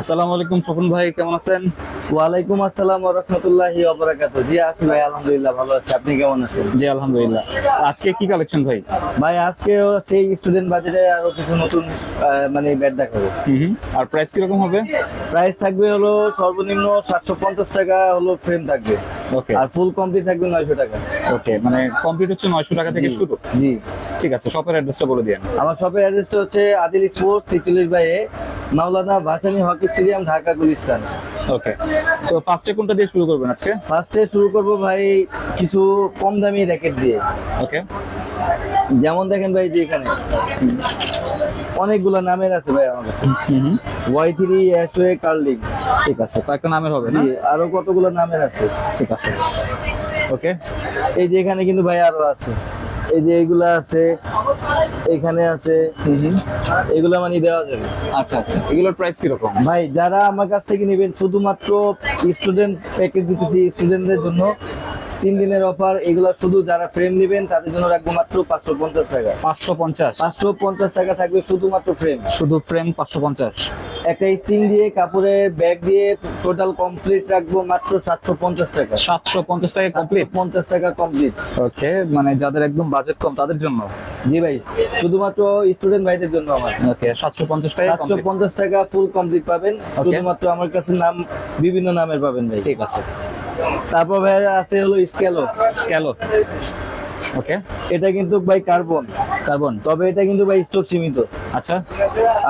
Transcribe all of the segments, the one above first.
আসসালামু আলাইকুম স্বপন ভাই, কেমন আছেন? ওয়ালাইকুম আসসালাম ওয়া রাহমাতুল্লাহি ওয়া বারাকাতুহু। জি আছি ভাই, আলহামদুলিল্লাহ ভালো আছি। আপনি কেমন আছেন? জি আলহামদুলিল্লাহ। আজকে কি কালেকশন ভাই? ভাই আজকে সেই স্টুডেন্ট বাজেটে আরো কিছু নতুন মানে ব্যাট দেখাবো। আর প্রাইস কিরকম হবে? প্রাইস থাকবে হলো সর্বনিম্ন 750 টাকা হলো ফ্রেম থাকবে, ওকে আর ফুল কমপ্লিট থাকবে 900 টাকা। ওকে, মানে কমপ্লিট হচ্ছে 900 টাকা থেকে শুরু। জি, ঠিক আছে, শপের অ্যাড্রেসটা বলে দিন। আমার শপের অ্যাড্রেসটা হচ্ছে আদিল স্পোর্টস 43/A, মাওলানা ভাসানী হকি স্টেডিয়াম, ঢাকা গুলিস্তান। ওকে, তো ফার্স্টে কোনটা দিয়ে শুরু করবেন আজকে? ফার্স্টে শুরু করব ভাই কিছু কম দামি র্যাকেট দিয়ে। ওকে, যেমন দেখেন ভাই যে এখানে অনেকগুলা নামের আছে ভাই আমার কাছে। Y3 অ্যাশওয়ে কার্লিং, ঠিক আছে, কয়েকটা নামের হবে না? জি আরো কতগুলো নামের আছে। ঠিক আছে, ওকে। এই যে এখানে কিন্তু ভাই আরো আছে, এই যে এগুলা আছে, এখানে আছে, এগুলা মানে দেওয়া যাবে। আচ্ছা আচ্ছা, এগুলোর প্রাইস কিরকম? ভাই যারা আমার কাছ থেকে নেবেন শুধুমাত্র স্টুডেন্ট প্যাকেজ দিতেছি স্টুডেন্টদের জন্য, 3 দিনের অফার। এগুলা শুধু যারা ফ্রেম নেবেন তাদের জন্য রাখবো মাত্র 550 টাকা। 550? 550 টাকা থাকবে শুধুমাত্র ফ্রেম। শুধু ফ্রেম 550? একটা স্টিং দিয়ে কাপড়ের ব্যাগ দিয়ে টোটাল কমপ্লিট রাখবো মাত্র 750 টাকা। 750 টাকা কমপ্লিট? 50 টাকা কমপ্লিট। ওকে, মানে যাদের একদম বাজেট কম তাদের জন্য? জি ভাই, শুধুমাত্র স্টুডেন্ট ভাইদের জন্য আমার। ওকে, 750 টাকা কমপ্লিট। 750 টাকা ফুল কমপ্লিট পাবেন। শুধুমাত্র আমার কাছে নাম বিভিন্ন নামের পাবেন ভাই। ঠিক আছে। তারপর ভাই আছে হলো স্ক্যালো। স্ক্যালো, ওকে। এটা কিন্তু ভাই কার্বন, কার্বন? তবে এটা কিন্তু ভাই স্টক সীমিত। আচ্ছা,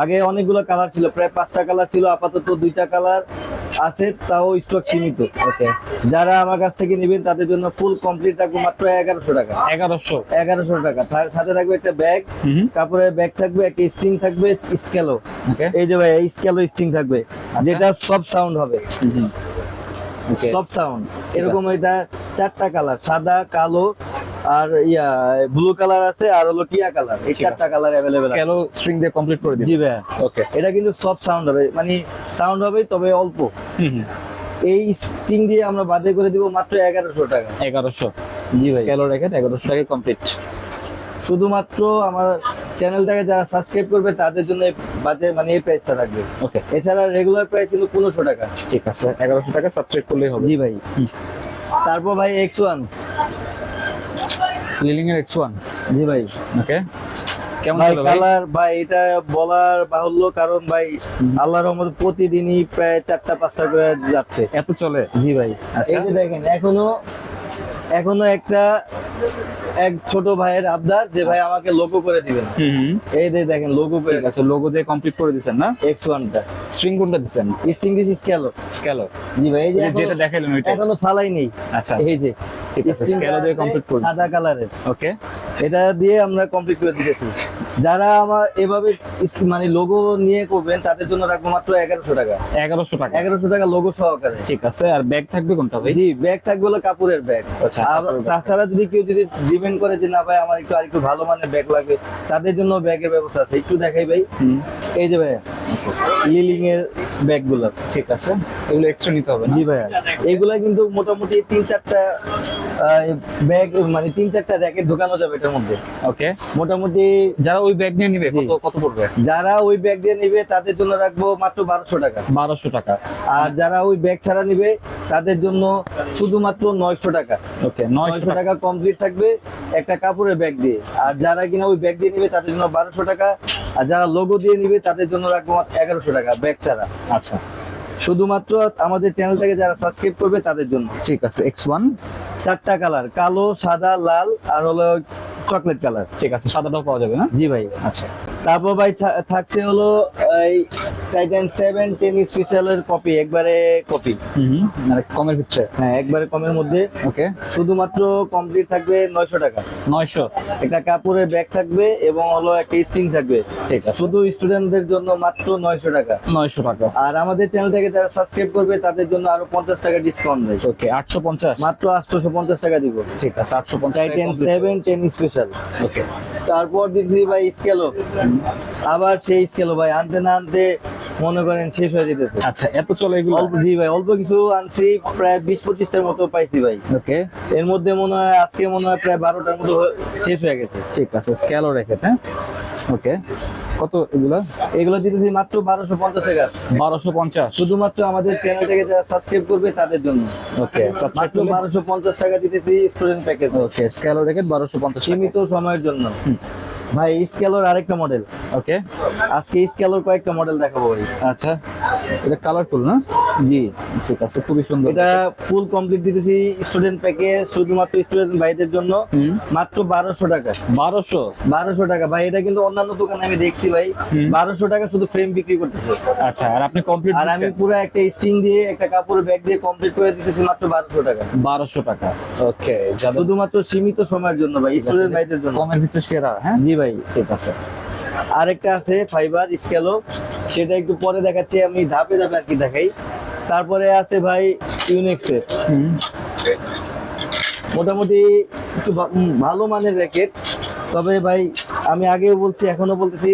আগে অনেকগুলো কালার ছিল, প্রায় 5টা কালার ছিল, আপাতত 2টা কালার আছে, তাও স্টক সীমিত। ওকে, যারা আমার কাছ থেকে নেবেন তাদের জন্য ফুল কমপ্লিট রাখবো মাত্র 1100 টাকা। 1100 টাকা। সাথে থাকবে একটা ব্যাগ, কাপড়ের ব্যাগ থাকবে, একটা স্ট্রিং থাকবে স্ক্যালো। ওকে, এই যে ভাই এই স্ক্যালো স্ট্রিং থাকবে, যেটা সব সাউন্ড হবে, সব সাউন্ড এরকম। এটা 4টা কালার, সাদা, কালো আর ব্লু কালার আছে, আর হলো টিয়া কালার। এই 4টা কালার अवेलेबल আছে। স্ক্যালো স্ট্রিং দিয়ে কমপ্লিট করে দিন। জি ভাই, ওকে। এটা কিন্তু সব সাউন্ড হবে, মানে সাউন্ড হবে তবে অল্প। এই স্ট্রিং দিয়ে আমরা বাদে করে দিব মাত্র 1100 টাকা। 1100? জি ভাই, স্ক্যালো র্যাকেট 1100 টাকা কমপ্লিট। শুধুমাত্র আমার চ্যানেলটাকে যারা সাবস্ক্রাইব করবে তাদের জন্য বাজে মানে এই প্রাইসটা থাকবে। ওকে, এছাড়া রেগুলার প্রাইস কিন্তু 1500 টাকা। ঠিক আছে, 1100 টাকা সাবস্ক্রাইব করলেই হবে। জি ভাই। তারপর ভাই X1। লিলিং এর X1? জি ভাই। ওকে, কেমন ভাই চলে ভাই? কালার ভাই এটা বলার বাহুল্য, কারণ ভাই আল্লাহর রহমতে প্রতিদিনই প্রায় 4টা-5টা করে যাচ্ছে। এত চলে? জি ভাই। আচ্ছা। এই যে দেখেন এখনো একটা এক ছোট ভাইয়ের আবদার যে ভাই আমাকে লোগো করে দিবেন। এই যে দেখেন লোগো করে ঠিক আছে, লোগো দিয়ে কমপ্লিট করে দিবেন না? X1 টা স্ট্রিং কোনটা দিবেন? String this স্ক্যালো। স্ক্যালো? জি ভাই, এই যে যেটা দেখাইলেন ওইটা এখনো ফালাই নেই। আচ্ছা, এই যে ঠিক আছে, স্ক্যালো দিয়ে কমপ্লিট করে সাদা কালারের। ওকে, এটা দিয়ে আমরা কমপ্লিট করে দিতেছি। যারা আমার এভাবে মানে লোগো নিয়ে করবেন তাদের জন্য রাখবো মাত্র 1100 টাকা। 1100 টাকা? 1100 টাকা লোগো সহকারে। ঠিক আছে, আর ব্যাগ থাকবে কোনটা ভাই? জি, ব্যাগ থাকবে হলো কাপড়ের ব্যাগ। আচ্ছা, আর তাছাড়া যদি কেউ ডিমান্ড করে যে না ভাই আমার আরেকটু ভালো মানের ব্যাগ লাগবে, তাদের জন্য ব্যাগের ব্যবস্থা আছে। একটু দেখাই ভাই, এই যে ভাই লিলিং এর ব্যাগ গুলো। ঠিক আছে, এগুলো এক্সট্রা নিতে হবে না? জি ভাই, এগুলা কিন্তু মোটামুটি 3-4টা ব্যাগ মানে 3-4টা র্যাকেট ঢোকানো যাবে এটার মধ্যে। ওকে, মোটামুটি যারা ওই ব্যাগ নিয়ে নিবে কত পড়বে? যারা ওই ব্যাগ দিয়ে নিবে তাদের জন্য রাখবো মাত্র 1200 টাকা। 1200 টাকা? আর যারা ওই ব্যাগ ছাড়া নিবে তাদের জন্য শুধুমাত্র 900 টাকা। ওকে, 900 টাকা কমপ্লিট থাকবে একটা কাপড়ের ব্যাগ দিয়ে। আর যারা কিনা ওই ব্যাগ দিয়ে নিবে তাদের জন্য 1200 টাকা। আর যারা লোগো দিয়ে নিবে তাদের জন্য রাখবো 1100 টাকা ব্যাগ ছাড়া। আচ্ছা, শুধুমাত্র আমাদের চ্যানেলটাকে যারা সাবস্ক্রাইব করবে তাদের জন্য। ঠিক আছে। X1 4টা কালার, কালো, সাদা, লাল আর হলো চকলেট কালার। ঠিক আছে, সাদাটাও পাওয়া যাবে না? জি ভাই। আচ্ছা, তারপর ভাই থাকছে হলো এই টাইটান 7 10 স্পেশালের কপি, একবারে কপি, মানে কমের ভিতরে? হ্যাঁ একবারে কমের মধ্যে। ওকে, শুধুমাত্র কমপ্লিট থাকবে 900 টাকা। 900? একটা কাপড়ের ব্যাগ থাকবে এবং হলো একটা স্ট্রিং থাকবে। ঠিক আছে, শুধু স্টুডেন্টদের জন্য মাত্র 900 টাকা। 900 টাকা। আর আমাদের চ্যানেলটাকে যারা সাবস্ক্রাইব করবে তাদের জন্য আরো 50 টাকা ডিসকাউন্ট দেয়। ওকে, 850? মাত্র 850 টাকা দিব। ঠিক আছে, 850 টাইটান 7 10 স্পেশাল। ওকে, তারপর দিচ্ছি ভাই স্কেলো। আবার সেই স্কেলো ভাই আনতে না আনতে মনে করেন শেষ হয়ে যেতেছে। আচ্ছা, এত চলে এগুলো? অল্প, জি ভাই অল্প কিছু আনছি, প্রায় 20-25টার মতো পাইছি ভাই। ওকে, এর মধ্যে মনে হয় আজকে প্রায় 12টার মতো শেষ হয়ে গেছে। ঠিক আছে, স্ক্যালো র্যাকেট। হ্যাঁ, ওকে। কত এগুলা? এগুলো দিতেছি মাত্র 1250 টাকা, 1250। শুধুমাত্র আমাদের চ্যানেলটাকে যারা সাবস্ক্রাইব করবে তাদের জন্য। ওকে, মাত্র 1250 টাকা দিতেছি স্টুডেন্ট প্যাকেজ, ওকে, স্ক্যালো র্যাকেট 1250 সীমিত সময়ের জন্য। ভাই স্কেলোর আরেকটা মডেল, ওকে, আজকে স্কেলোর কয়েকটা মডেল দেখাবো ভাই। আচ্ছা, এটা কালারফুল না? জি, ঠিক আছে, খুবই সুন্দর। এটা ফুল কমপ্লিট দিতেছি স্টুডেন্ট প্যাকেজ, শুধুমাত্র স্টুডেন্ট ভাইদের জন্য মাত্র 1200 টাকা। 1200 টাকা ভাই, এটা কিন্তু অন্যান্য দোকানে আমি দেখছি ভাই 1200 টাকা শুধু ফ্রেম বিক্রি করতেছে। আচ্ছা, আর আপনি কমপ্লিট? আর আমি পুরো একটা স্টিং দিয়ে একটা কাপড় ব্যাগ দিয়ে কমপ্লিট করে দিতেছি মাত্র 1200 টাকা। 1200 টাকা, ওকে, শুধুমাত্র সীমিত সময়ের জন্য ভাই, স্টুডেন্ট ভাইদের জন্য। কমের ভিতরে সেরা। হ্যাঁ জি ভাই, ঠিক আছে। আরেকটা আছে ফাইবার স্কেলো, সেটা একটু পরে দেখাচ্ছি, আমি ধাপে ধাপে আর কি দেখাই। তারপরে আছে ভাই ইউনিক্সের, মোটামুটি একটু ভালো মানের র্যাকেট। তবে ভাই আমি আগেও বলছি এখনো বলতেছি,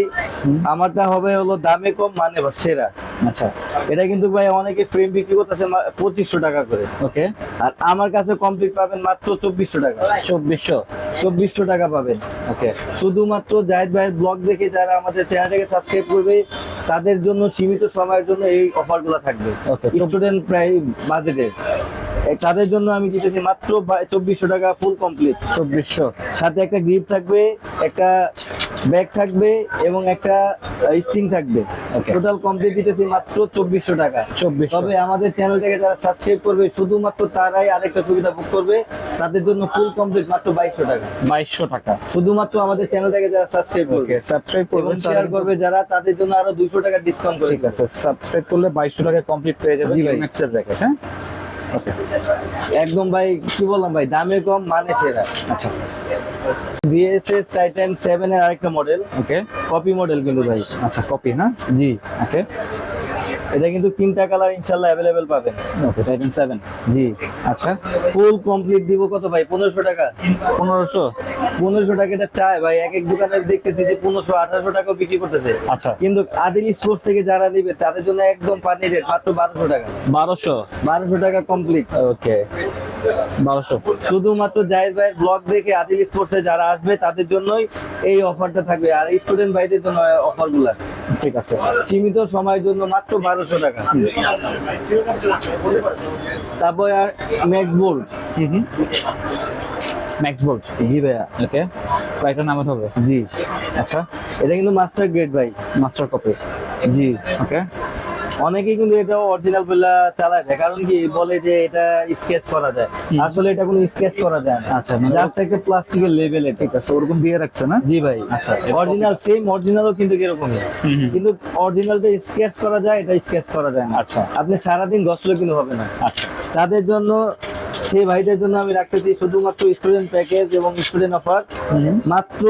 আমারটা হবে হলো দামে কম মানে সেরা। আচ্ছা, এটা কিন্তু ভাই অনেকে ফ্রেম বিক্রি করতেছে 2500 টাকা করে, ওকে, আর আমার কাছে কমপ্লিট পাবেন মাত্র 2400 টাকা। 2400 টাকা পাবেন, ওকে। শুধুমাত্র জায়েদ ভাইয়ের ব্লগ দেখে যারা আমাদের চ্যানেলটাকে সাবস্ক্রাইব করবে তাদের জন্য সীমিত সময়ের জন্য এই অফারগুলো থাকবে। স্টুডেন্ট প্রায় বাজেটে তাদের জন্য আমি দিতেছি মাত্র 2400 টাকা ফুল কমপ্লিট। 2400, সাথে একটা গ্রিপ থাকবে, একটা ব্যাগ থাকবে এবং একটা স্টিং থাকবে। টোটাল কমপ্লিট দিতেছি মাত্র 2400 টাকা। 2400। তবে আমাদের চ্যানেলটাকে যারা সাবস্ক্রাইব করবে শুধুমাত্র তারাই আরেকটা সুবিধা ভোগ করবে, তাদের জন্য ফুল কমপ্লিট মাত্র 2200 টাকা। 2200 টাকা, শুধুমাত্র আমাদের চ্যানেলটাকে যারা সাবস্ক্রাইব করবে, সাবস্ক্রাইব করবে, শেয়ার করবে যারা, তাদের জন্য আরো 200 টাকা ডিসকাউন্ট করে। ঠিক আছে, সাবস্ক্রাইব করলে 2200 টাকায় কমপ্লিট পেয়ে যাবে ইউনিক্সের র্যাকেট। হ্যাঁ, ওকে, একদম ভাই কি বললাম ভাই, দামে কম মানে সেরা। আচ্ছা, ভিএসএস টাইটান 7 এর আরেকটা মডেল, ওকে, কপি মডেল কিন্তু ভাই। আচ্ছা, কপি না? জি, ওকে, এটা কিন্তু 3টা কালার ইনশাআল্লাহ अवेलेबल পাবেন। ওকে, টাইটান 7। জি, আচ্ছা, ফুল কমপ্লিট দিব কত ভাই? 1500 টাকা। 1500? 1500 টাকা এটা চাই ভাই, এক এক দোকানে দেখতেছি যে 1500 1800 টাকাও বিক্রি করতেছে। আচ্ছা, কিন্তু আদিল স্পোর্টস থেকে যারা নেবে তাদের জন্য একদম পানি রেট, মাত্র 1200 টাকা। 1200 টাকা কমপ্লিট, ওকে, 1200। শুধুমাত্র জায়েদ ভাইয়ের ব্লগ দেখে আদিল স্পোর্টসে যারা আসবে তাদের জন্যই এই অফারটা থাকবে, আর স্টুডেন্ট ভাইদের জন্য অফারগুলা। ঠিক আছে, সীমিত সময়ের জন্য মাত্র 1200 টাকা। তারপর আর ম্যাক্স বোল্ট। ম্যাক্স বোল্ট, জি ভাইয়া, ওকে, কয়টা নামে হবে? জি, আচ্ছা, এটা কিন্তু মাস্টার গ্রেড ভাই, মাস্টার কপি। জি। ওকে, অনেকেই কিন্তু এটা অরিজিনাল বলে চালায় দেয়, কারণ কি বলে যে এটা স্কেচ করা যায়, আসলে এটা কোনো স্কেচ করা যায় না। আচ্ছা, জাস্ট একটা প্লাস্টিকের লেভেল। ঠিক আছে, ওরকম দিয়ে রাখছে না? জি ভাই, আচ্ছা, অরিজিনাল সেম অরিজিনালও কিন্তু এরকমই, কিন্তু অরিজিনালটা স্কেচ করা যায়, এটা স্কেচ করা যায় না। আচ্ছা, আপনি সারাদিন ঘষলে কিন্তু হবে না। আচ্ছা, তাদের জন্য, সেই ভাইদের জন্য আমি রাখতেছি শুধুমাত্র স্টুডেন্ট প্যাকেজ এবং স্টুডেন্ট অফার মাত্র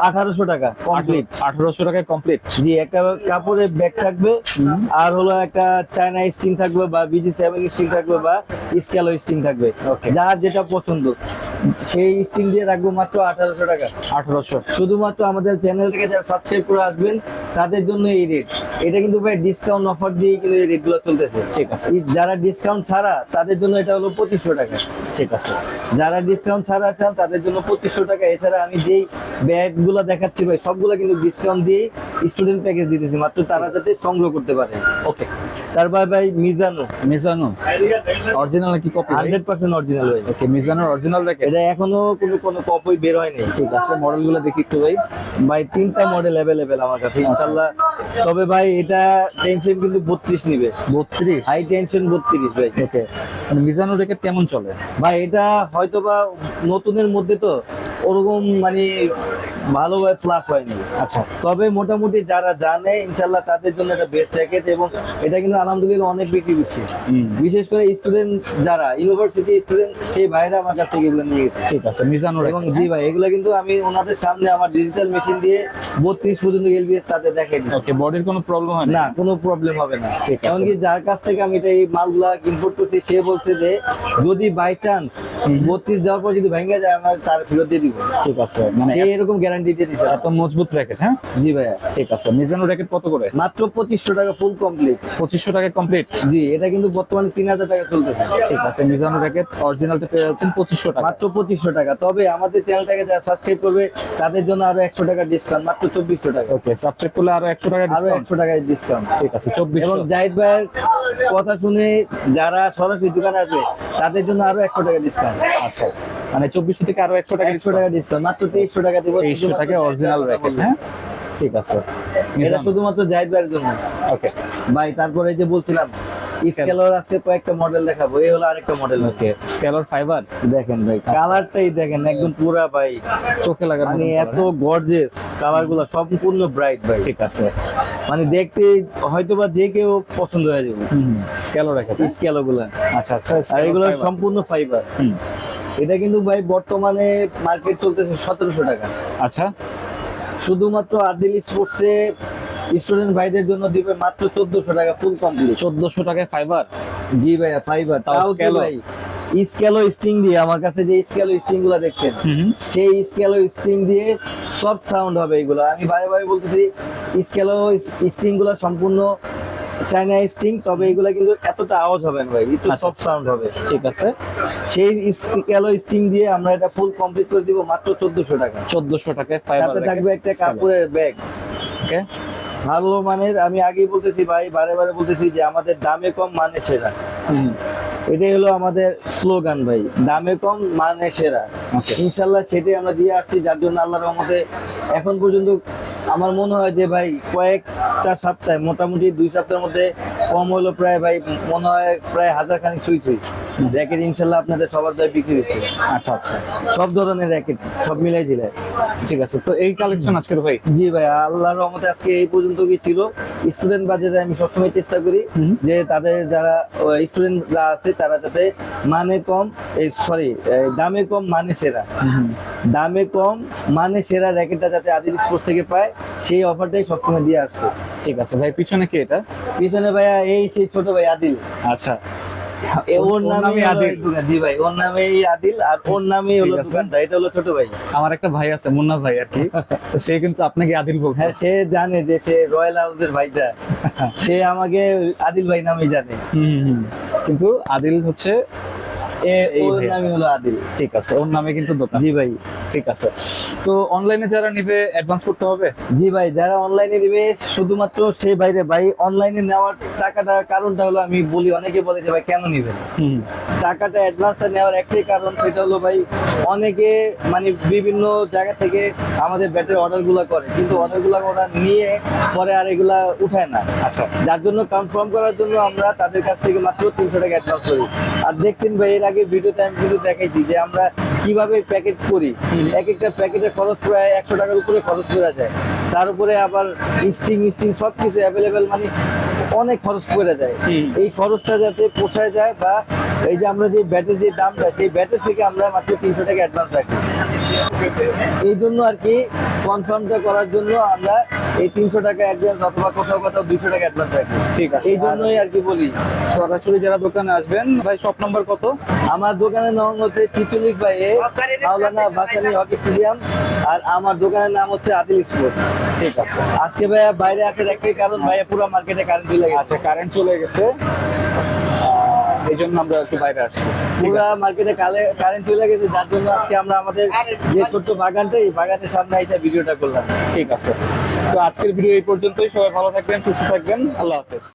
1800 টাকা কমপ্লিট। 1800 টাকায় কমপ্লিট। জি, একটা কাপড়ের ব্যাগ থাকবে, আর হলো একটা চায়না স্টিং থাকবে বা BG7 স্টিং থাকবে বা স্কেলো স্টিং থাকবে, যার যেটা পছন্দ সেই স্টিং দিয়ে রাখবো মাত্র 1800 টাকা। 1800, শুধুমাত্র আমাদের চ্যানেল থেকে যারা সাবস্ক্রাইব করে আসবেন তাদের জন্য এই রেট। এটা কিন্তু ভাই ডিসকাউন্ট অফার দিয়ে কিন্তু এই রেটগুলো চলতেছে। ঠিক আছে, যারা ডিসকাউন্ট ছাড়া তাদের জন্য এটা হলো 2500 টাকা। ঠিক আছে, যারা ডিসকাউন্ট ছাড়া চান তাদের জন্য 2500 টাকা। এছাড়া আমি যেই ব্যাগগুলো দেখাচ্ছি ভাই সবগুলো কিন্তু ডিসকাউন্ট দিয়ে স্টুডেন্ট প্যাকেজ দিতেছি, মাত্র তারা যাতে সংগ্রহ করতে পারে। ওকে, তারপর ভাই মিজানো অরিজিনাল নাকি কপি? 100% অরিজিনাল ভাই। ওকে, মিজানোর অরিজিনাল র্যাকেট। এটা এখনো কোনো কপি বের হয়নি। ঠিক আছে, মডেলগুলো দেখি একটু ভাই। ভাই 3টা মডেল अवेलेबल আমার কাছে ইনশাআল্লাহ। তবে ভাই এটা টেনশন কিন্তু 32 নিবে। 32? হাই টেনশন 32 ভাই। ওকে, মানে মিজানোর র্যাকেট কেমন চলে ভাই? এটা হয়তোবা নতুনের মধ্যে তো ওরকম মানে ভালোভাবে ফ্লাশ হয়নি। আচ্ছা, তবে মোটামুটি যারা জানে ইনশাআল্লাহ তাদের জন্য এটা বেস্ট র্যাকেট, এবং এটা কিন্তু আলহামদুলিল্লাহ অনেক বিক্রি করছে। বিশেষ করে স্টুডেন্ট যারা ইউনিভার্সিটি স্টুডেন্ট, সেই ভাইরা আমার কাছ থেকে এগুলো নিয়ে গেছে। ঠিক আছে, মিজানোর এবং জি ভাই, এগুলো কিন্তু আমি ওনাদের সামনে আমার ডিজিটাল মেশিন দিয়ে 32 পর্যন্ত এলবিএস তাদের দেখাই দিই। ওকে, বডির কোনো প্রবলেম হয় না, কোনো প্রবলেম হবে না। ঠিক আছে। এমনকি যার কাছ থেকে আমি এটা এই মালগুলা ইম্পোর্ট করছি সে বলছে যে যদি বাই চান্স 32 দেওয়ার পর যদি ভেঙে যায় আমার তার ফেরত দিয়ে দিব। ঠিক আছে, মানে সে এরকম গ্যারান্টি গ্যারান্টি দিয়ে দিচ্ছি। এত মজবুত র্যাকেট, হ্যাঁ জি ভাইয়া, ঠিক আছে। মিজানো র্যাকেট কত করে? মাত্র 2500 টাকা ফুল কমপ্লিট। 2500 টাকায় কমপ্লিট। জি, এটা কিন্তু বর্তমানে 3000 টাকা চলতেছে। ঠিক আছে, মিজানো র্যাকেট অরিজিনালটা পেয়ে যাচ্ছেন 2500 টাকা। মাত্র 2500 টাকা। তবে আমাদের চ্যানেলটাকে যারা সাবস্ক্রাইব করবে তাদের জন্য আরো 100 টাকা ডিসকাউন্ট, মাত্র 2400 টাকা। ওকে, সাবস্ক্রাইব করলে আরো 100 টাকা আরো ডিসকাউন্ট। 100 টাকায় ডিসকাউন্ট। ঠিক আছে, 2400। এবং জাহিদ ভাইয়ের কথা শুনে যারা সরাসরি দোকানে আসবে তাদের জন্য আরো 100 টাকা ডিসকাউন্ট। আচ্ছা, মানে 2400 থেকে আরো 100 টাকা 100 টাকা ডিসকাউন্ট, মাত্র 2300 টাকা দিব। 2300 টাকা অরিজিনাল র্যাকেট, হ্যাঁ ঠিক আছে। এটা শুধুমাত্র জাহিদ ভাইয়ের জন্য ওকে ভাই। তারপরে এই যে বলছিলাম স্কেলার, আজকে কয়েকটা মডেল দেখাবো। এই হলো আরেকটা মডেল। ওকে, স্কেলার ফাইবার দেখেন ভাই, কালারটাই দেখেন একদম পুরা ভাই, চোখে লাগার মানে মতো এত গর্জিয়াস কালার গুলা, সম্পূর্ণ ব্রাইট ভাই। ঠিক আছে। মানে দেখতে হয়তোবা যে কেউ পছন্দ হয়ে যাবে স্কেলার র্যাকেট, স্কেলো গুলা। আচ্ছা আচ্ছা। আর এগুলো সম্পূর্ণ ফাইবার। এটা কিন্তু ভাই বর্তমানে মার্কেট চলতেছে 1700 টাকা। আচ্ছা, শুধুমাত্র আদিল স্পোর্টসে স্টুডেন্ট ভাইদের জন্য দিবে মাত্র 1400 টাকা ফুল কমপ্লিট। 1400 টাকায় ফাইবার। জি ভাইয়া, ফাইবার। তাও তাও কি scalo? ভাই স্কেলো স্ট্রিং দিয়ে, আমার কাছে যে স্কেলো স্ট্রিং গুলা দেখছেন সেই স্কেলো স্ট্রিং দিয়ে সফট সাউন্ড হবে এগুলো। আমি বারে বারে বলতেছি স্কেলো স্ট্রিং গুলা সম্পূর্ণ চাইনা স্ট্রিং, তবে এগুলা কিন্তু এতটা আওয়াজ হবে না ভাই, একটু আচ্ছা। সফট সাউন্ড হবে। ঠিক আছে, সেই স্কেলো স্ট্রিং দিয়ে আমরা এটা ফুল কমপ্লিট করে দিব মাত্র 1400 টাকা। 1400 টাকায় ফাইবার। সাথে থাকবে একটা কাপড়ের ব্যাগ, ওকে, ভালো মানের। আমি আগেই বলতেছি ভাই, বারে বারে বলতেছি যে আমাদের দামে কম মানে সেরা। এটাই হলো আমাদের স্লোগান ভাই, দামে কম মানে সেরা। Okay. ইনশাল্লাহ সেটাই আমরা দিয়ে আসছি, যার জন্য আল্লাহর রহমতে এখন পর্যন্ত আমার মনে হয় যে ভাই কয়েকটা সপ্তাহে, মোটামুটি 2 সপ্তাহের মধ্যে কম হলো প্রায় ভাই মনে হয় প্রায় 1000 খানিক ছুঁই র্যাকেট ইনশাল্লাহ আপনাদের সবার দ্বারা বিক্রি হচ্ছে। আচ্ছা আচ্ছা, সব ধরনের র্যাকেট, সব মিলাই দিলে। ঠিক আছে। তো এই কালেকশন আজকের ভাই? জি ভাই, আল্লাহর রহমতে আজকে এই পর্যন্ত কি ছিল। স্টুডেন্ট বাজেটে আমি সবসময় চেষ্টা করি যে তাদের যারা স্টুডেন্টরা আছে তারা যাতে মানে কম, দামে কম মানে সেরা, দামে কম মানে সেরা র্যাকেটটা যাতে আদিল স্পোর্টস থেকে পায়, সেই অফারটাই সবসময় দিয়ে আসছে। ঠিক আছে ভাই, পিছনে কি এটা? পিছনে ভাইয়া এই সেই ছোট ভাই আদিল। আচ্ছা, ওর নামে আদিল। জি ভাই, ওর নামে আদিল, আর ওর নামে হলো ঠিক আছে। দোকানটা। এটা হলো ছোট ভাই। আমার একটা ভাই আছে, মুন্না ভাই আর কি, তো সে কিন্তু আপনাকে আদিল বলবে। হ্যাঁ, সে জানে যে সে রয়্যাল হাউসের ভাইটা, সে আমাকে আদিল ভাই নামেই জানে। কিন্তু আদিল হচ্ছে এই ওর ভাইয়া। নামই হলো আদিল। ঠিক আছে, ওর নামে কিন্তু দোকান। জি ভাই। ঠিক আছে। তো অনলাইনে যারা নিবে অ্যাডভান্স করতে হবে? জি ভাই, যারা অনলাইনে দিবে শুধুমাত্র সেই বাইরে ভাই, অনলাইনে নেওয়ার টাকাটা কারণটা হলো, আমি বলি অনেকে বলে যে ভাই কেন নিবেন টাকাটা, অ্যাডভান্সটা নেওয়ার একটাই কারণ, সেটা হলো ভাই অনেকে মানে বিভিন্ন জায়গা থেকে আমাদের ব্যাটের অর্ডার গুলা করে, কিন্তু অর্ডার গুলা ওরা নিয়ে পরে আর এগুলা উঠায় না। আচ্ছা, যার জন্য কনফার্ম করার জন্য আমরা তাদের কাছ থেকে মাত্র 300 টাকা অ্যাডভান্স করি। আর দেখছেন ভাই, এর আগে ভিডিওতে আমি কিন্তু দেখাইছি যে আমরা কিভাবে প্যাকেট করি। এক একটা প্যাকেটের খরচ প্রায় 100 টাকার উপরে খরচ করা যায়, তার উপরে আবার স্টিং সবকিছু অ্যাভেলেবেল, মানে অনেক খরচ পড়ে যায়। এই খরচটা যাতে পোষায় যায়, বা এই যে আমরা যে ব্যাটের যে দামটা, সেই ব্যাটের থেকে আমরা মাত্র 300 টাকা অ্যাডভান্স রাখি। এই জন্য আর কি কনফার্মটা করার জন্য আমরা এই 300 টাকা অ্যাডভান্স, অথবা কোথাও 200 টাকা অ্যাডভান্স রাখি। ঠিক আছে। এই জন্যই আর কি বলি, সরাসরি যারা দোকানে আসবেন ভাই, শপ নাম্বার কত? আমার দোকানের নাম হচ্ছে চিচুলিক ভাইয়ে মাওলানা ভাসানী হকি স্টেডিয়াম, আর আমার দোকানের নাম হচ্ছে আদিল স্পোর্টস। ঠিক আছে। আজকে ভাইয়া বাইরে আসার একটাই কারণ, ভাইয়া পুরো মার্কেটে কারেন্ট চলে গেছে। আচ্ছা, কারেন্ট চলে গেছে, এই জন্য আমরা একটু বাইরে আসছি। পুরো মার্কেটে কারেন্ট চলে গেছে, যার জন্য আজকে আমরা আমাদের যে ছোট্ট বাগানটা, এই বাগানের সামনে এসে ভিডিওটা করলাম। ঠিক আছে। তো আজকের ভিডিও এই পর্যন্তই। সবাই ভালো থাকবেন, সুস্থ থাকবেন। আল্লাহ হাফেজ।